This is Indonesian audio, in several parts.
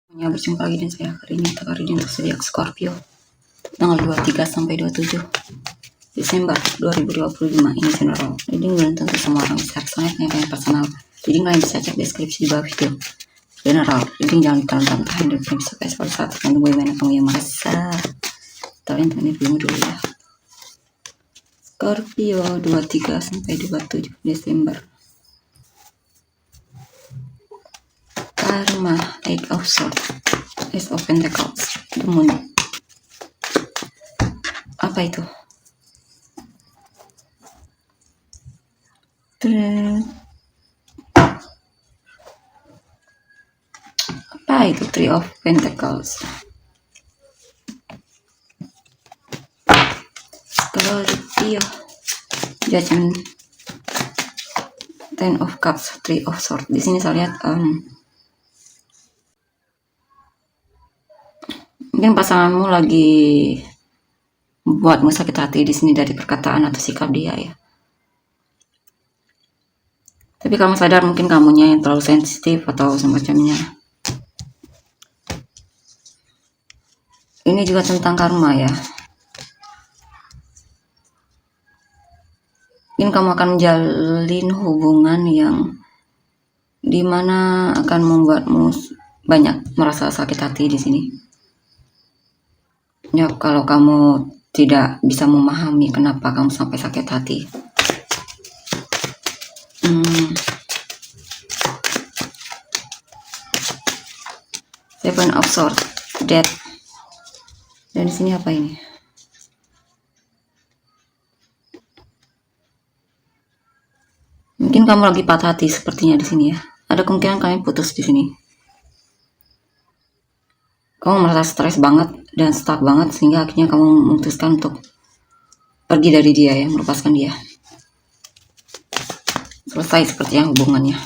Ya, berjumpa lagi dengan saya hari ini. Hari ini untuk zodiak Scorpio tanggal 23 sampai 27 Desember 2025. Ini general reading, belum tentu semua orang bisa resonate dengan yang personal. Jadi kalian bisa cek deskripsi di bawah video. General reading, jangan ditahan-tahan dan kalian bisa kayak salah satu dan bagaimana kamu yang merasa. Kalian ini dulu ya. Scorpio 23 sampai 27 Desember. Karma, Eight of Swords, Ace of Pentacles, The Moon. Apa itu? Apa itu Three of Pentacles? Scorpio, Judgment, Ten of Cups, Three of Swords. Di sini saya lihat mungkin pasanganmu lagi buatmu sakit hati di sini dari perkataan atau sikap dia ya. Tapi kamu sadar mungkin kamunya yang terlalu sensitif atau semacamnya. Ini juga tentang karma ya. Mungkin kamu akan menjalin hubungan yang dimana akan membuatmu banyak merasa sakit hati di sini. Ya, kalau kamu tidak bisa memahami kenapa kamu sampai sakit hati. Seven of Swords, Death. Dan di sini apa ini? Mungkin kamu lagi patah hati sepertinya di sini ya. Ada kemungkinan kalian putus di sini. Kamu merasa stres banget dan stuck banget sehingga akhirnya kamu memutuskan untuk pergi dari dia ya, melepaskan dia. Selesai sepertinya hubungannya.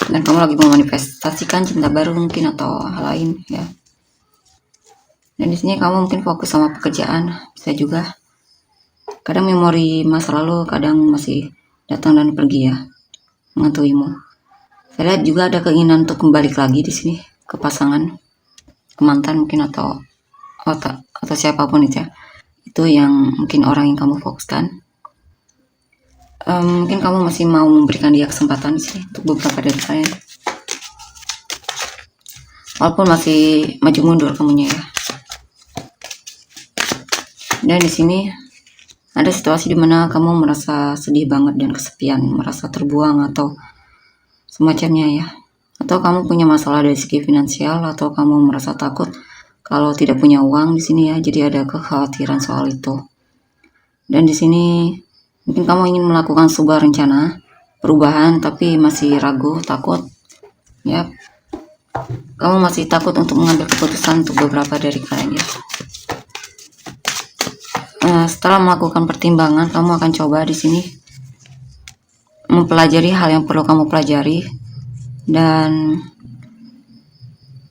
Dan kamu lagi memanifestasikan cinta baru mungkin atau hal lain ya. Dan di sini kamu mungkin fokus sama pekerjaan, bisa juga. Kadang memori masa lalu kadang masih datang dan pergi ya, mengantuimu. Saya lihat juga ada keinginan untuk kembali lagi di sini ke pasangan, ke mantan mungkin atau siapapun itu ya. Itu yang mungkin orang yang kamu fokuskan. Mungkin kamu masih mau memberikan dia kesempatan di sini untuk beberapa dari kalian. Walaupun masih maju mundur kamunya ya. Dan di sini ada situasi dimana kamu merasa sedih banget dan kesepian, merasa terbuang atau semacamnya ya. Atau kamu punya masalah dari segi finansial atau kamu merasa takut kalau tidak punya uang di sini ya. Jadi ada kekhawatiran soal itu. Dan di sini mungkin kamu ingin melakukan sebuah rencana perubahan tapi masih ragu, takut ya. Kamu masih takut untuk mengambil keputusan untuk beberapa dari kalian ya. Setelah melakukan pertimbangan, kamu akan coba di sini mempelajari hal yang perlu kamu pelajari, dan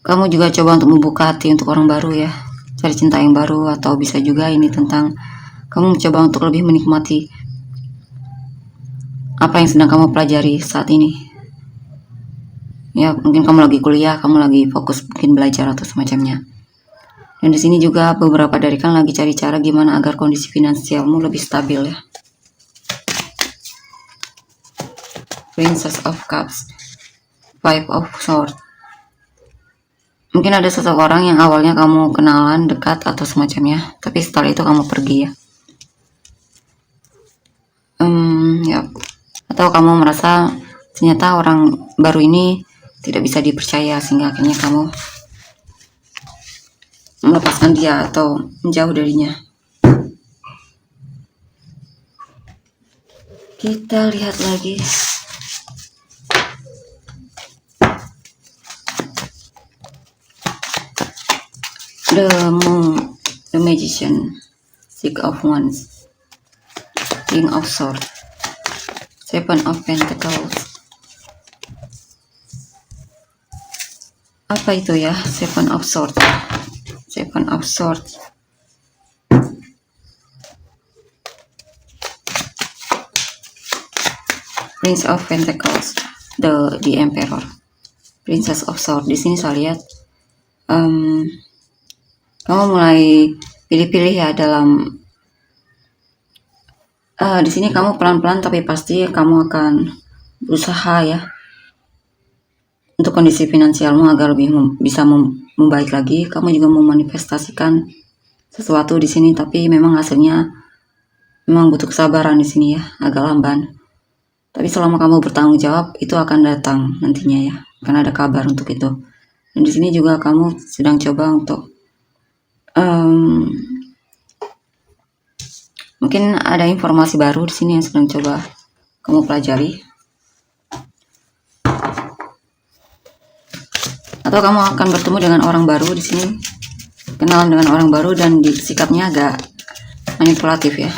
kamu juga coba untuk membuka hati untuk orang baru ya, cari cinta yang baru. Atau bisa juga ini tentang kamu mencoba untuk lebih menikmati apa yang sedang kamu pelajari saat ini ya. Mungkin kamu lagi kuliah, kamu lagi fokus mungkin belajar atau semacamnya. Dan di sini juga beberapa dari kalian lagi cari cara gimana agar kondisi finansialmu lebih stabil ya. Princess of Cups, Five of Swords. Mungkin ada seseorang yang awalnya kamu kenalan, dekat atau semacamnya, tapi setelah itu kamu pergi ya. Ya. Atau kamu merasa ternyata orang baru ini tidak bisa dipercaya sehingga akhirnya kamu melepaskan dia atau menjauh darinya. Kita lihat lagi. The Moon, The Magician, Six of Wands, King of Swords, Seven of Pentacles. Apa itu ya? Seven of Swords. Seven of Swords. Prince of Pentacles, the Emperor. Princess of Swords. Di sini saya lihat kamu mulai pilih-pilih ya dalam di sini kamu pelan-pelan tapi pasti kamu akan berusaha ya untuk kondisi finansialmu agar lebih bisa membaik lagi. Kamu juga memanifestasikan sesuatu di sini, tapi memang hasilnya memang butuh kesabaran di sini ya, agak lamban. Tapi selama kamu bertanggung jawab, itu akan datang nantinya ya, karena ada kabar untuk itu. Dan di sini juga kamu sedang coba untuk mungkin ada informasi baru di sini yang sedang coba kamu pelajari. Atau kamu akan bertemu dengan orang baru di sini, kenalan dengan orang baru dan sikapnya agak manipulatif ya,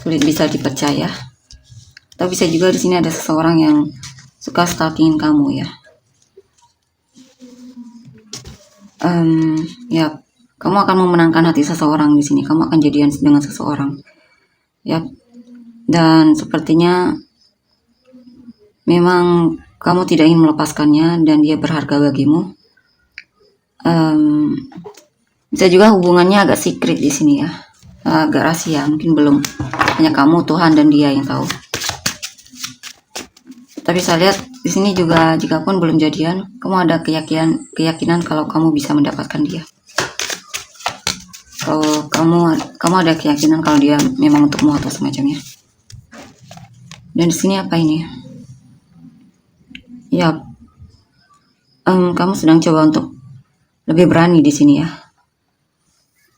sulit bisa dipercaya. Atau bisa juga di sini ada seseorang yang suka stalkingin kamu ya. Ya, kamu akan memenangkan hati seseorang di sini. Kamu akan jadian dengan seseorang. Ya, dan sepertinya memang kamu tidak ingin melepaskannya dan dia berharga bagimu. Bisa juga hubungannya agak secret di sini ya, agak rahasia, mungkin belum hanya kamu, Tuhan dan dia yang tahu. Tapi saya lihat di sini juga jika pun belum jadian, kamu ada keyakinan kalau kamu bisa mendapatkan dia. Kalau kamu ada keyakinan kalau dia memang untukmu atau semacamnya. Dan di sini apa ini? Ya, kamu sedang coba untuk lebih berani di sini ya,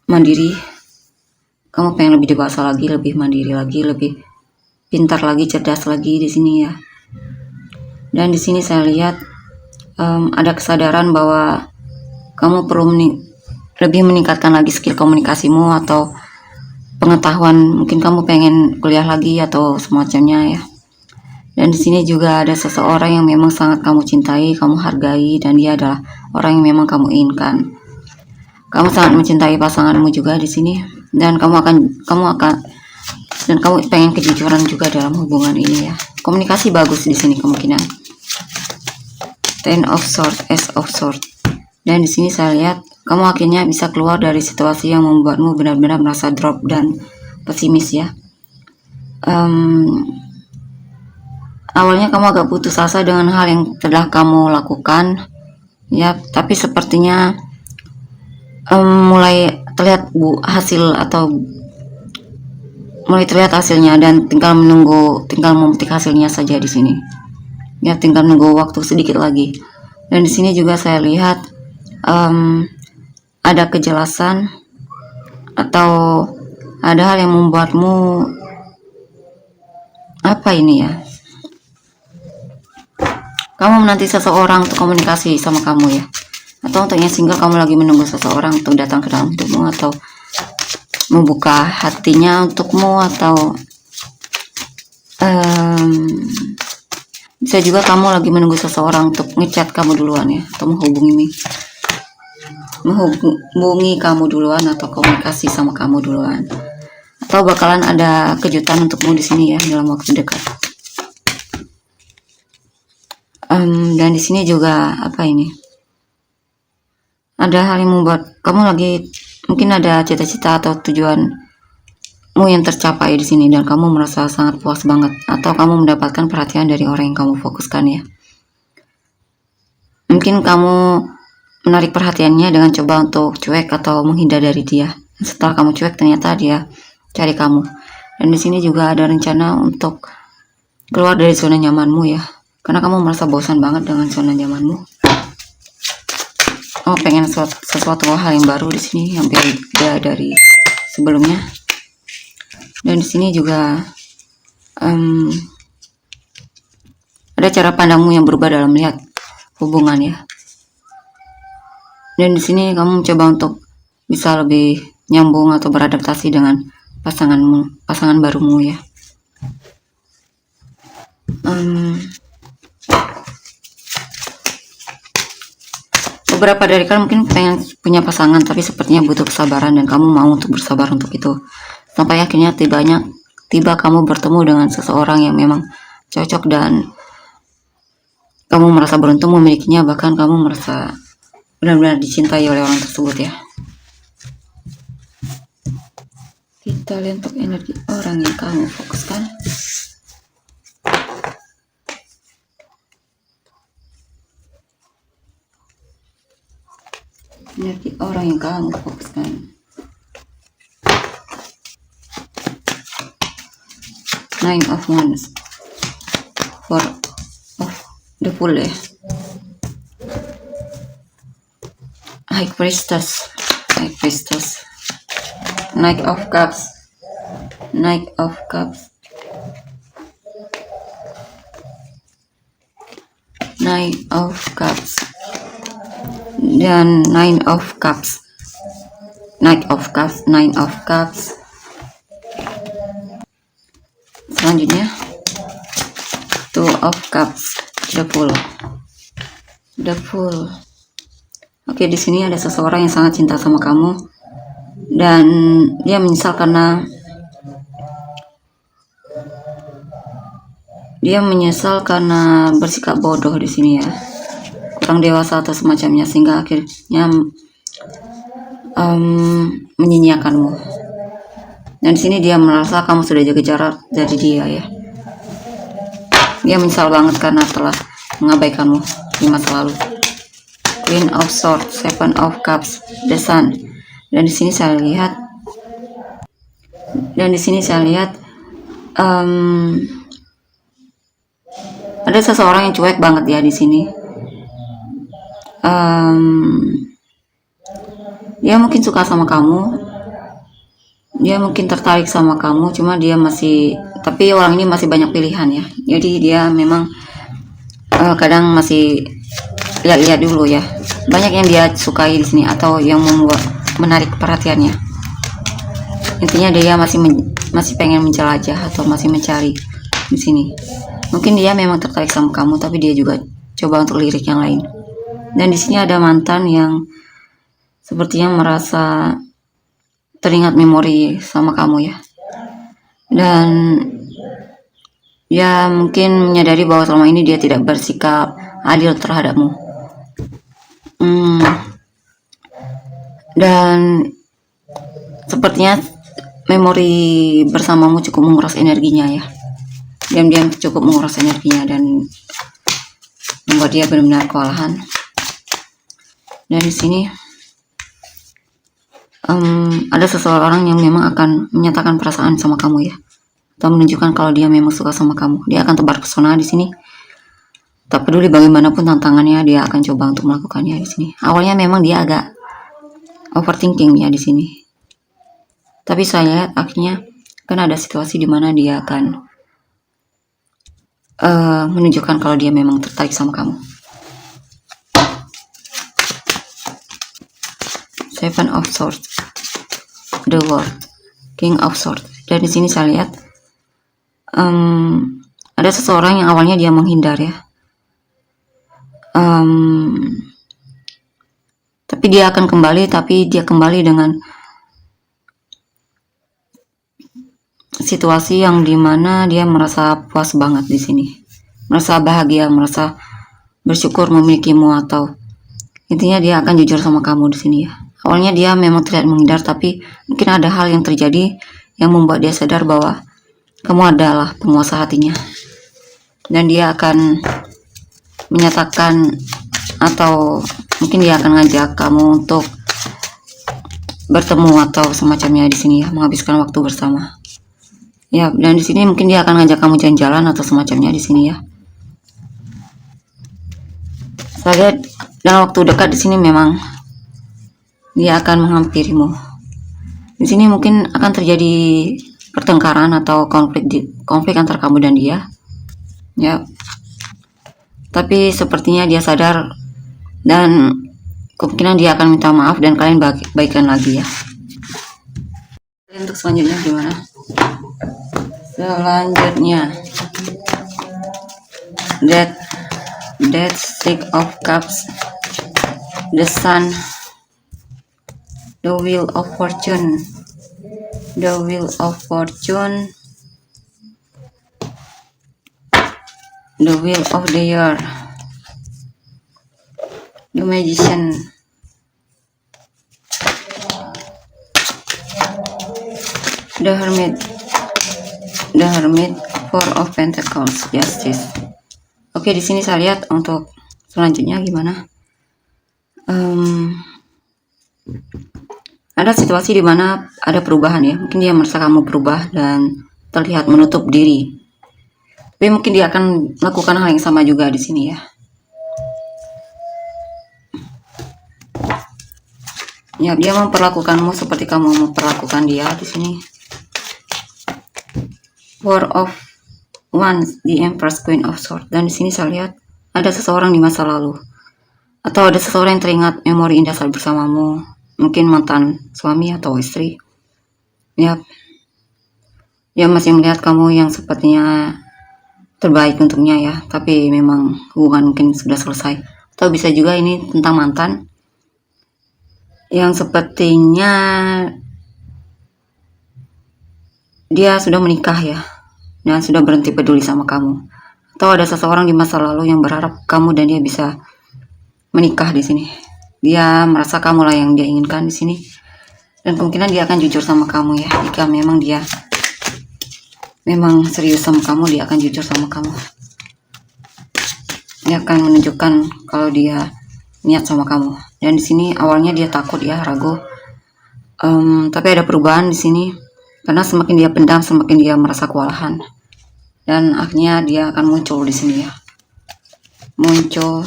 mandiri. Kamu pengen lebih dewasa lagi, lebih mandiri lagi, lebih pintar lagi, cerdas lagi di sini ya. Dan di sini saya lihat ada kesadaran bahwa kamu perlu lebih meningkatkan lagi skill komunikasimu atau pengetahuan. Mungkin kamu pengen kuliah lagi atau semacamnya ya. Dan di sini juga ada seseorang yang memang sangat kamu cintai, kamu hargai, dan dia adalah orang yang memang kamu inginkan. Kamu sangat mencintai pasanganmu juga di sini, dan kamu pengen kejujuran juga dalam hubungan ini ya. Komunikasi bagus di sini kemungkinan. Ten of Swords, Ace of Swords. Dan di sini saya lihat kamu akhirnya bisa keluar dari situasi yang membuatmu benar-benar merasa drop dan pesimis ya. Awalnya kamu agak putus asa dengan hal yang telah kamu lakukan ya, tapi sepertinya mulai terlihat hasilnya dan tinggal memetik hasilnya saja di sini ya, tinggal menunggu waktu sedikit lagi. Dan di sini juga saya lihat ada kejelasan atau ada hal yang membuatmu apa ini ya, kamu menanti seseorang untuk komunikasi sama kamu ya, atau untuk yang single kamu lagi menunggu seseorang untuk datang ke dalam hidupmu atau membuka hatinya untukmu, atau bisa juga kamu lagi menunggu seseorang untuk ngechat kamu duluan ya, atau menghubungi kamu duluan atau komunikasi sama kamu duluan, atau bakalan ada kejutan untukmu di sini ya dalam waktu dekat. Dan di sini juga apa ini? Ada hal yang membuat kamu lagi mungkin ada cita-cita atau tujuanmu yang tercapai di sini dan kamu merasa sangat puas banget, atau kamu mendapatkan perhatian dari orang yang kamu fokuskan ya. Mungkin kamu menarik perhatiannya dengan coba untuk cuek atau menghindar dari dia. Setelah kamu cuek ternyata dia cari kamu. Dan di sini juga ada rencana untuk keluar dari zona nyamanmu ya, karena kamu merasa bosan banget dengan zona nyamanmu. Kamu pengen sesuatu hal yang baru di sini yang beda dari sebelumnya. Dan di sini juga ada cara pandangmu yang berubah dalam melihat hubungan ya. Dan di sini kamu mencoba untuk bisa lebih nyambung atau beradaptasi dengan pasangan barumu ya. Beberapa dari kalian mungkin pengen punya pasangan, tapi sepertinya butuh kesabaran dan kamu mau untuk bersabar untuk itu. Sampai akhirnya tiba kamu bertemu dengan seseorang yang memang cocok dan kamu merasa beruntung memilikinya, bahkan kamu merasa benar-benar dicintai oleh orang tersebut ya. Kita lihat untuk energi orang yang kamu fokuskan. Energi orang yang kamu fokuskan. Nine of Wands. Four of the Fool ya. High Priestess. Knight of Cups. Knight of Cups. Dan Nine of Cups. Selanjutnya Two of Cups. The Fool. Oke, di sini ada seseorang yang sangat cinta sama kamu dan dia menyesal karena bersikap bodoh di sini ya, kurang dewasa atau semacamnya, sehingga akhirnya menyia-nyiakanmu. Dan di sini dia merasa kamu sudah jaga jarak dari dia ya. Dia menyesal banget karena telah mengabaikanmu di masa lalu. Queen of Swords, Seven of Cups, The Sun. Dan di sini saya lihat ada seseorang yang cuek banget ya di sini. Dia mungkin suka sama kamu, dia mungkin tertarik sama kamu, cuma tapi orang ini masih banyak pilihan ya. Jadi dia memang kadang masih lihat-lihat dulu ya. Banyak yang dia sukai di sini atau yang menarik perhatiannya. Intinya dia masih pengen menjelajah atau masih mencari di sini. Mungkin dia memang tertarik sama kamu, tapi dia juga coba untuk lirik yang lain. Dan di sini ada mantan yang sepertinya merasa teringat memori sama kamu ya. Dan ya mungkin menyadari bahwa selama ini dia tidak bersikap adil terhadapmu. Dan sepertinya memori bersamamu cukup menguras energinya ya. Diam-diam cukup menguras energinya dan membuat dia benar-benar kewalahan. Dan di sini ada seseorang yang memang akan menyatakan perasaan sama kamu ya, atau menunjukkan kalau dia memang suka sama kamu. Dia akan tebar pesona di sini. Tak peduli bagaimanapun tantangannya, dia akan coba untuk melakukannya di sini. Awalnya memang dia agak overthinking ya di sini. Tapi saya lihat akhirnya kan ada situasi di mana dia akan menunjukkan kalau dia memang tertarik sama kamu. Seven of Swords, The World, King of Swords. Dan di sini saya lihat ada seseorang yang awalnya dia menghindar ya. Tapi dia akan kembali, tapi dia kembali dengan situasi yang dimana dia merasa puas banget di sini, merasa bahagia, merasa bersyukur memilikimu, atau intinya dia akan jujur sama kamu di sini ya. Awalnya dia memang terlihat menghindar, tapi mungkin ada hal yang terjadi yang membuat dia sadar bahwa kamu adalah penguasa hatinya, dan dia akan menyatakan atau mungkin dia akan ngajak kamu untuk bertemu atau semacamnya di sini ya, menghabiskan waktu bersama. Ya, dan di sini mungkin dia akan ngajak kamu jalan-jalan atau semacamnya di sini ya. Saya lihat dalam waktu dekat di sini memang dia akan menghampirimu. Di sini mungkin akan terjadi pertengkaran atau konflik antara kamu dan dia. Ya. Tapi sepertinya dia sadar dan kemungkinan dia akan minta maaf dan kalian baikan lagi ya. Untuk selanjutnya gimana? Selanjutnya Death, Six of Cups, The Sun, The Wheel of Fortune, The Wheel of Fortune, The Wheel of the Year, The Magician, The Hermit, Four of Pentacles, Justice. Oke, di sini saya lihat untuk selanjutnya gimana. Ada situasi di mana ada perubahan ya. Mungkin dia merasa kamu berubah dan terlihat menutup diri. Tapi mungkin dia akan melakukan hal yang sama juga di sini ya. Ya, dia memperlakukanmu seperti kamu memperlakukan dia di sini. Four of Wands, the Empress, Queen of Swords. Dan di sini saya lihat ada seseorang di masa lalu, atau ada seseorang yang teringat memori indah saat bersamamu, mungkin mantan suami atau istri. Ya, dia masih melihat kamu yang sepertinya terbaik untuknya ya, tapi memang hubungan mungkin sudah selesai. Atau bisa juga ini tentang mantan yang sepertinya dia sudah menikah ya, dan sudah berhenti peduli sama kamu. Atau ada seseorang di masa lalu yang berharap kamu dan dia bisa menikah di sini. Dia merasa kamu lah yang dia inginkan di sini, dan kemungkinan dia akan jujur sama kamu ya. Jika memang dia memang serius sama kamu, dia akan jujur sama kamu. Dia akan menunjukkan kalau dia niat sama kamu. Dan di sini awalnya dia takut ya, ragu. Tapi ada perubahan di sini, karena semakin dia pendam, semakin dia merasa kewalahan. Dan akhirnya dia akan muncul di sini ya. Muncul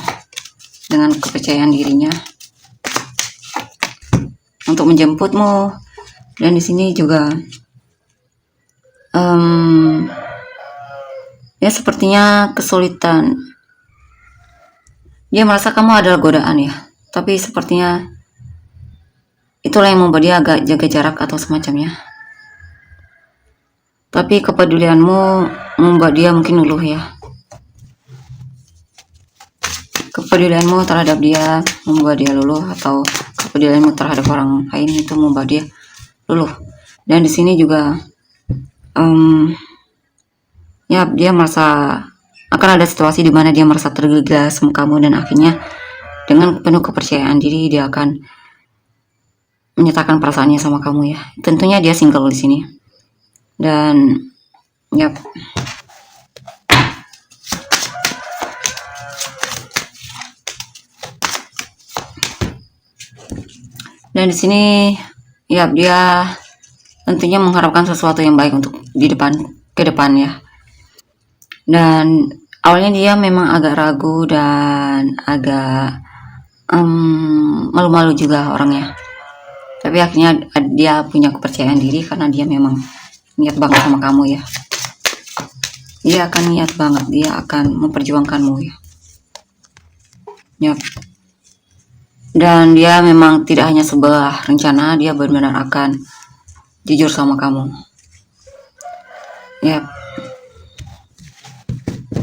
dengan kepercayaan dirinya untuk menjemputmu. Dan di sini juga ya sepertinya kesulitan. Dia merasa kamu adalah godaan ya, tapi sepertinya itulah yang membuat dia agak jaga jarak atau semacamnya. Tapi kepedulianmu membuat dia mungkin luluh ya. Kepedulianmu terhadap dia membuat dia luluh, atau kepedulianmu terhadap orang lain itu membuat dia luluh. Dan di sini juga ya, dia merasa akan ada situasi di mana dia merasa tergila sama kamu, dan akhirnya dengan penuh kepercayaan diri dia akan menyatakan perasaannya sama kamu ya. Tentunya dia single di sini. Dan yap. Dan di sini ya, dia tentunya mengharapkan sesuatu yang baik untuk ke depan ya. Dan awalnya dia memang agak ragu dan agak malu-malu juga orangnya. Tapi akhirnya dia punya kepercayaan diri karena dia memang niat banget sama kamu ya. Dia akan niat banget, dia akan memperjuangkanmu ya. Yap. Dan dia memang tidak hanya sebuah rencana, dia benar-benar akan jujur sama kamu. Yap.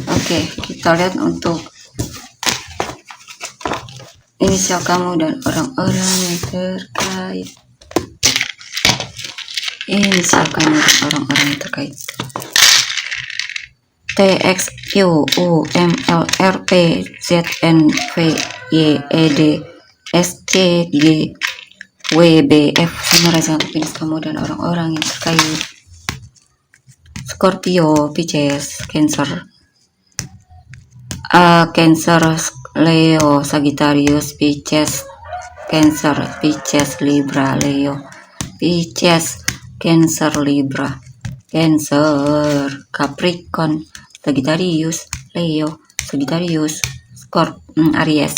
Oke, kita lihat untuk inisial kamu dan orang-orang yang terkait. Inisial kamu dan orang-orang yang terkait. TXUUMLRPZNVYEDSCGWBF. Summarize untuk finish kamu dan orang-orang yang terkait. Scorpio, Pisces, Cancer, Cancer, Leo, Sagittarius, Pisces, Cancer, Pisces, Libra, Leo, Pisces, Cancer, Libra, Cancer, Capricorn, Sagittarius, Leo, Sagittarius, Aries,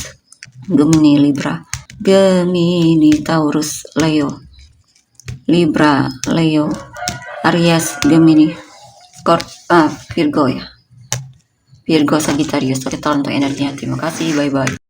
Gemini, Libra, Gemini, Taurus, Leo, Libra, Leo, Aries, Gemini, Virgo ya. Virgo, Sagittarius. Oke, untuk energinya. Terima kasih. Bye-bye.